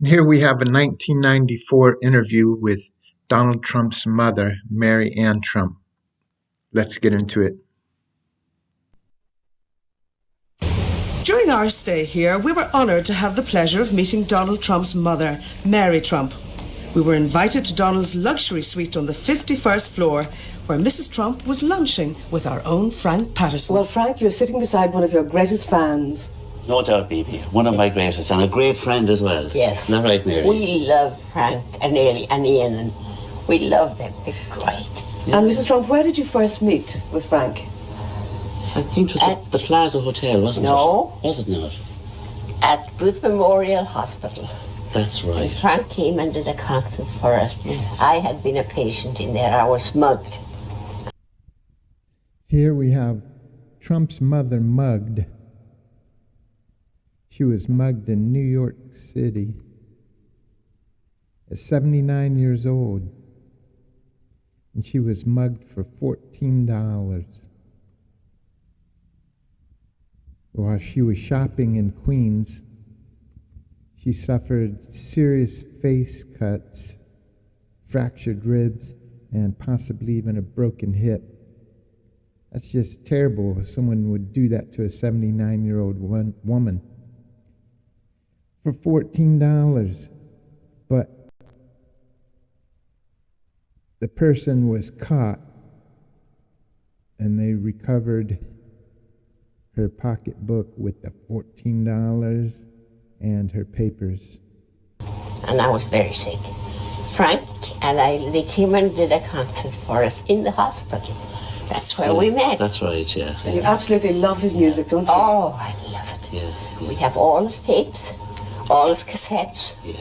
Here we have a 1994 interview with Donald Trump's mother, Mary Ann Trump. Let's get into it. During our stay here, we were honoured to have the pleasure of meeting Donald Trump's mother, Mary Trump. We were invited to Donald's luxury suite on the 51st floor, where Mrs. Trump was lunching with our own Frank Patterson. Well, Frank, you're sitting beside one of your greatest fans. No doubt, Bibi. One of my greatest, and a great friend as well. Yes. Not right, Mary? We love Frank and Ailey and Ian, and we love them. They're great. Yeah. And Mrs. Trump, where did you first meet with Frank? I think it was at the Plaza Hotel, wasn't it? No. Was it not? At Booth Memorial Hospital. That's right. And Frank came and did a concert for us. Yes. I had been a patient in there. I was mugged. Here we have Trump's mother mugged. She was mugged in New York City at 79 years old. And she was mugged for $14 while she was shopping in Queens. She suffered serious face cuts, fractured ribs, and possibly even a broken hip. That's just terrible if someone would do that to a 79-year-old woman for $14. But the person was caught, and they recovered her pocketbook with the $14 and her papers. And I was very sick. Frank and they came and did a concert for us in the hospital. That's where we met. That's right, yeah. And you absolutely love his music, don't you? Oh, I love it. Yeah. We have all his tapes, all his cassettes, Yeah.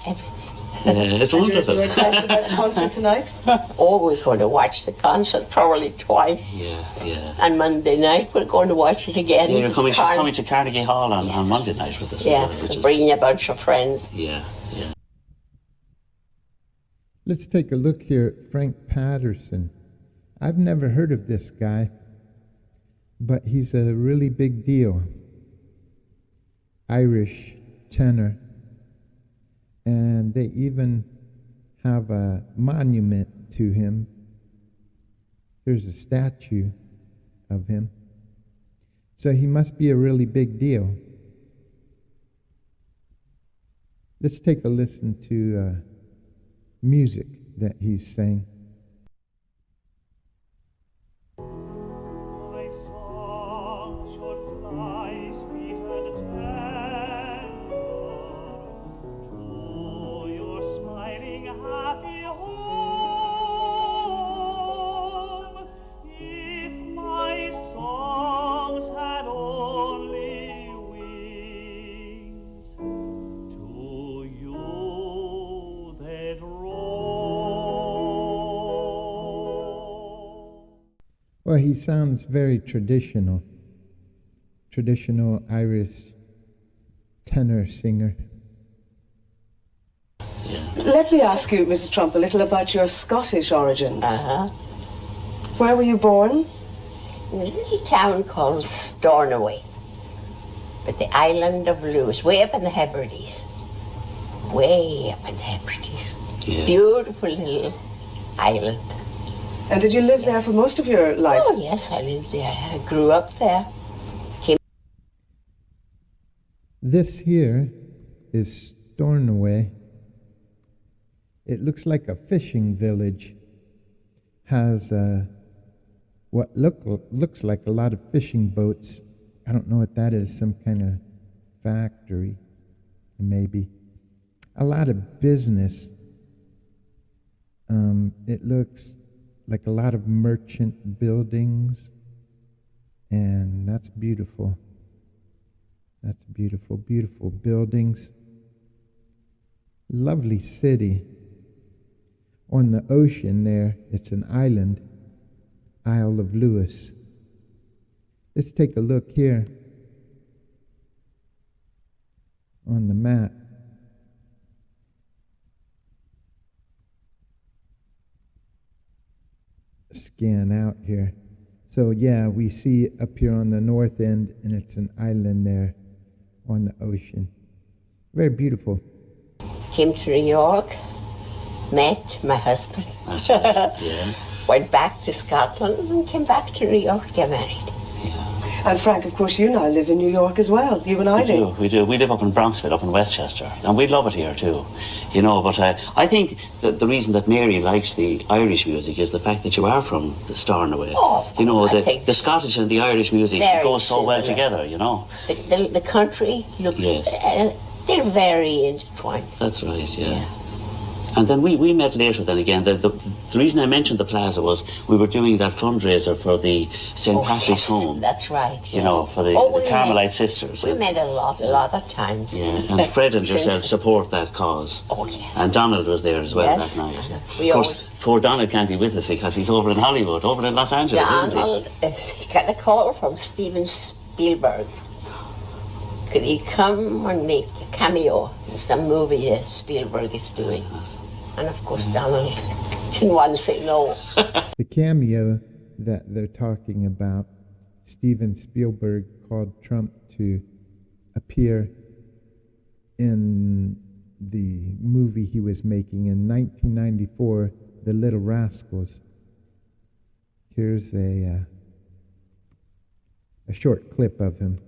everything. Yeah, it's wonderful. You're excited about the concert tonight? Oh, we're going to watch the concert probably twice. Yeah. And Monday night we're going to watch it again. Yeah, she's coming to Carnegie Hall on Monday night with us. Yes, bringing a bunch of friends. Yeah. Let's take a look here at Frank Patterson. I've never heard of this guy, but he's a really big deal. Irish tenor. And they even have a monument to him. There's a statue of him. So he must be a really big deal. Let's take a listen to music that he's sang. Well, he sounds very traditional Irish tenor singer. Let me ask you, Mrs. Trump, a little about your Scottish origins. Where were you born? In a little town called Stornoway, but the island of Lewis, way up in the Hebrides. Way up in the Hebrides. Yeah. Beautiful little island. And did you live there for most of your life? Oh, yes, I lived there. I grew up there. This here is Stornoway. It looks like a fishing village. Has what looks like a lot of fishing boats. I don't know what that is, some kind of factory, maybe. A lot of business. It looks like a lot of merchant buildings, and that's beautiful. That's beautiful, beautiful buildings. Lovely city. On the ocean there, it's an island, Isle of Lewis. Let's take a look here on the map. Scan out here. So yeah, we see up here on the north end, and it's an island there on the ocean. Very beautiful. came to New York, met my husband. That's right, yeah. Went back to Scotland and came back to New York to get married. And Frank, of course, you now live in New York as well. You and I do. We do. We live up in Bronxville, up in Westchester, and we love it here too. You know, but I think that the reason that Mary likes the Irish music is the fact that you are from the Stornoway. Oh, of course. You know, I think the Scottish and the Irish music very goes so well similar. together, you know. The country looks, Yes. they're very intertwined. That's right, yeah. And then we met later then again. The reason I mentioned the Plaza was we were doing that fundraiser for the St. Patrick's Home. That's right. Yes. You know, for the Carmelite sisters. We met a lot of times. Yeah, and Fred and yourself support that cause. Oh, yes. And Donald was there as well Yes. that night. We Of course, poor Donald can't be with us because he's over in Hollywood, over in Los Angeles, isn't Donald, he got a call from Steven Spielberg. Could he come and make a cameo in some movie that Spielberg is doing? And of course, Donald didn't want to say no. The cameo that they're talking about, Steven Spielberg called Trump to appear in the movie he was making in 1994, The Little Rascals. Here's a short clip of him.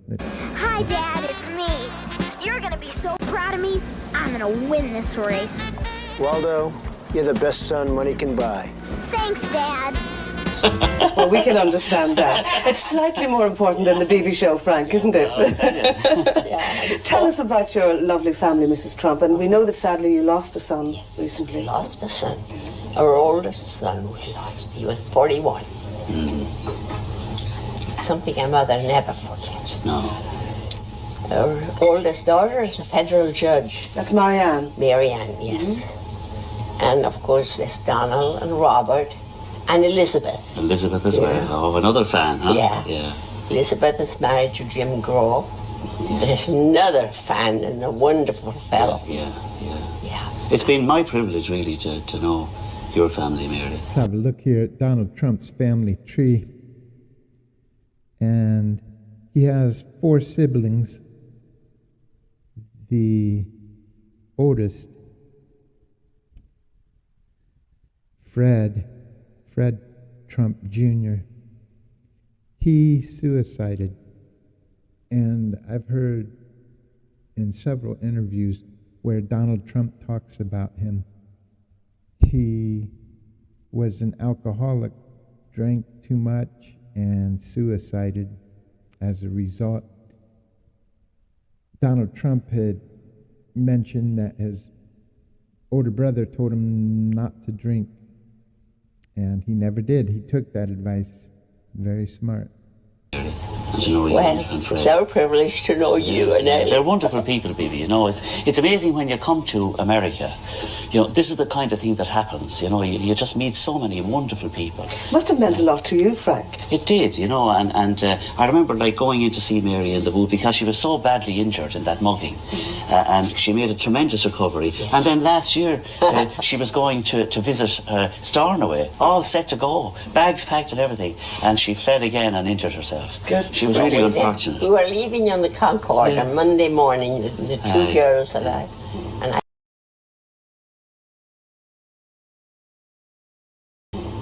Hi, Dad, it's me. You're gonna be so proud of me. I'm gonna win this race. Waldo, you're the best son money can buy. Thanks, Dad. Well, we can understand that. It's slightly more important than the BB show, Frank, isn't it? Tell us about your lovely family, Mrs. Trump. And we know that sadly you lost a son recently. We lost a son. Our oldest son we lost. He was 41. Something our mother never forgets. No. Our oldest daughter is a federal judge. That's Marianne. Marianne, yes. And of course, there's Donald and Robert and Elizabeth. Elizabeth as well. Oh, another fan, huh? Yeah. Elizabeth is married to Jim Grow. There's another fan and a wonderful fellow. Yeah. Yeah. It's been my privilege, really, to know your family, Mary. Let's have a look here at Donald Trump's family tree. And he has 4 siblings. The oldest, Fred Trump Jr., he suicided. And I've heard in several interviews where Donald Trump talks about him. He was an alcoholic, drank too much, and suicided as a result. Donald Trump had mentioned that his older brother told him not to drink, and he never did. He took that advice. Very smart. To know you Well, and Fred. it's our privilege to know you and Ellie. They're wonderful people, Bibi. You know, it's amazing when you come to America. You know, this is the kind of thing that happens. You know, you just meet so many wonderful people. Must have meant a lot to you, Frank. It did, you know, and I remember like going in to see Mary in the movie because she was so badly injured in that mugging, and she made a tremendous recovery. Yes. And then last year she was going to visit Stornoway, all set to go, bags packed and everything, and she fell again and injured herself. Good. She was really unfortunate. We were leaving on the Concorde on Monday morning, the 2 girls and I.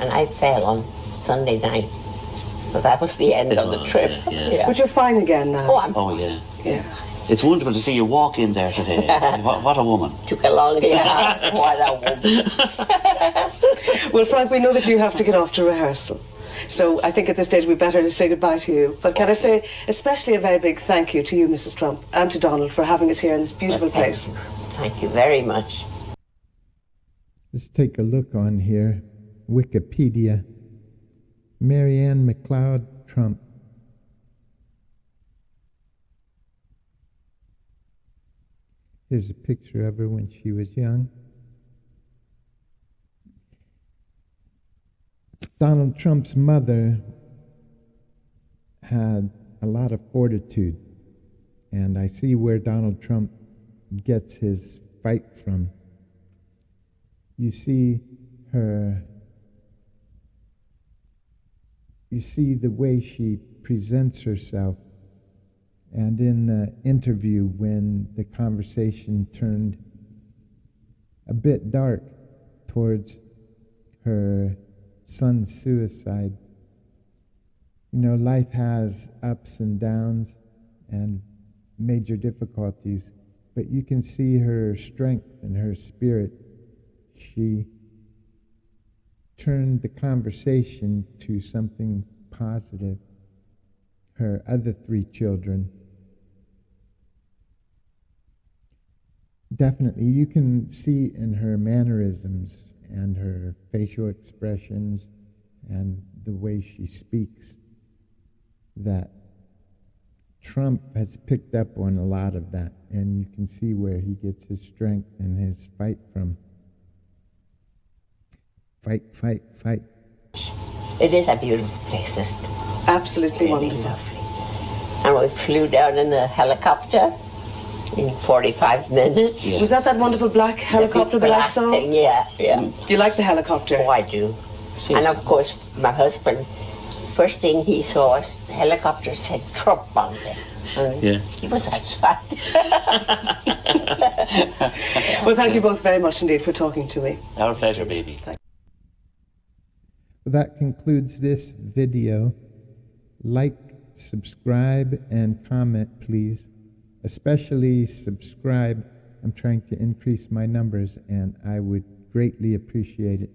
And I fell on Sunday night. So that was the end of the trip. Yeah. But you're fine again now. Oh, yeah. Yeah. It's wonderful to see you walk in there today. What a woman. Took a long time. What a woman. Well, Frank, we know that you have to get off to rehearsal. So I think at this stage we'd better say goodbye to you. But can I say especially a very big thank you to you, Mrs. Trump, and to Donald for having us here in this beautiful place. Thank you very much. Let's take a look on here. Wikipedia. Anne McLeod Trump. Here's a picture of her when she was young. Donald Trump's mother had a lot of fortitude, and I see where Donald Trump gets his fight from. You see the way she presents herself, and in the interview when the conversation turned a bit dark towards her son's suicide. You know, life has ups and downs and major difficulties, but you can see her strength and her spirit. She turned the conversation to something positive. Her other 3 children, definitely you can see in her mannerisms and her facial expressions and the way she speaks that Trump has picked up on a lot of that, and you can see where he gets his strength and his fight from. Fight, fight, fight. It is a beautiful place, isn't it? Absolutely Really wonderful. lovely. And we flew down in a helicopter in 45 minutes. Yeah. Was that wonderful black helicopter The big that I black saw? thing, yeah. Do you like the helicopter? Oh, I do. And of course, my husband, first thing he saw was the helicopter said Trump on it. And he was satisfied. Well, thank you both very much indeed for talking to me. Our pleasure, baby. That concludes this video. Like, subscribe, and comment, please. Especially subscribe. I'm trying to increase my numbers, and I would greatly appreciate it.